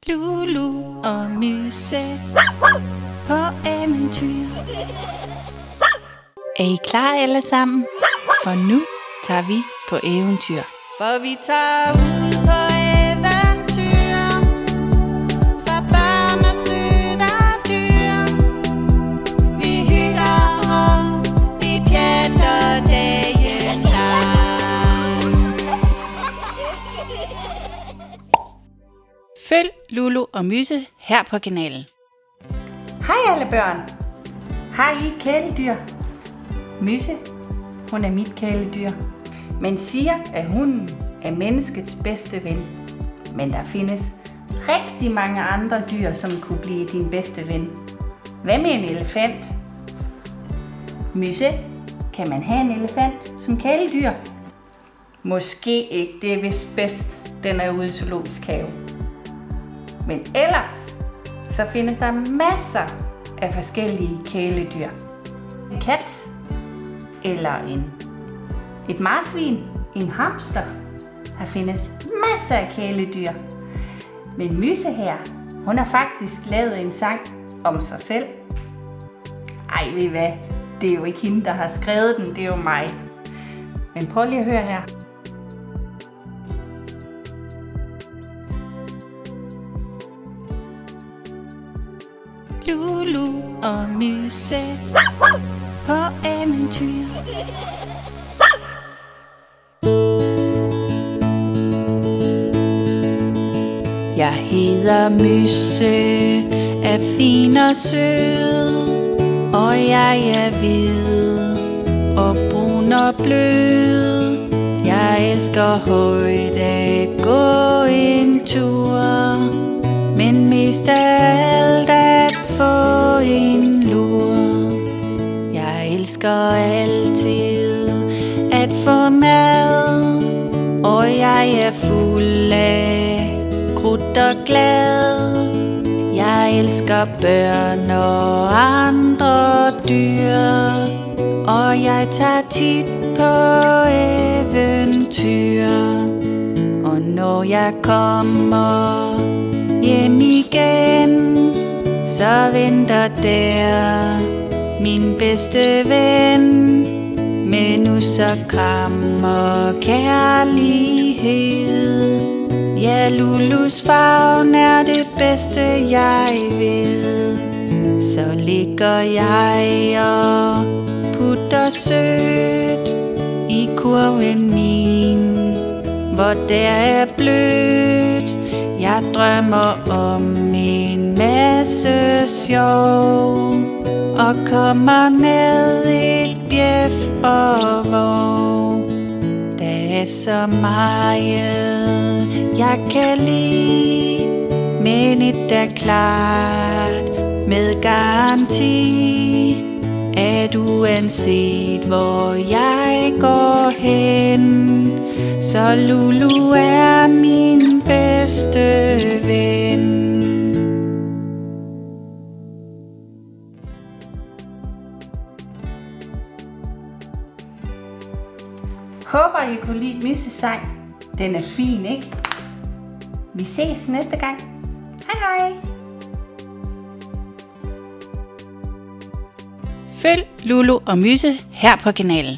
Lulu og Myse på eventyr. Er I klar alle sammen? For nu tager vi på eventyr. For vi tager ud på eventyr, for børn og søde dyr. Vi hygger og vi pjatter dagen lang. Følg Lulu og Myse her på kanalen. Hej alle børn! Har I et kæledyr? Myse, hun er mit kæledyr. Man siger, at hunden er menneskets bedste ven. Men der findes rigtig mange andre dyr, som kunne blive din bedste ven. Hvad med en elefant? Myse, kan man have en elefant som kæledyr? Måske ikke, det er vist bedst, den er ude i zoologisk have. Men ellers, så findes der masser af forskellige kæledyr. En kat, eller et marsvin, en hamster. Der findes masser af kæledyr. Men Myse her, hun har faktisk lavet en sang om sig selv. Ej, ved I hvad? Det er jo ikke hende, der har skrevet den, det er jo mig. Men prøv lige at høre her. Lulu og Myse på eventyr. Jeg hedder Myse, er fin og sød, og jeg er hvid og brun og blød. Jeg elsker højt at gå en tur, men mest af alt at få en lur. Jeg elsker altid at få mad, og jeg er fuld af krudt og glad. Jeg elsker børn og andre dyr, og jeg tager tit på eventyr. Og når jeg kommer hjem igen, så venter der min bedste ven med nus og kram og kærlighed. Ja, Lulus favn er det bedste, jeg ved. Så ligger jeg og putter sødt i kurven min, hvor der er blødt. Jeg drømmer om en masse sjov, og kommer med et bjef og vov. Der er så meget jeg kan lide, men et er klart med garanti, at uanset hvor jeg går hen, så Lulu er min bedste ven. Håber I kunne lide Myses sang. Den er fin, ikke? Vi ses næste gang. Hej hej! Følg Lulu og Myse her på kanalen.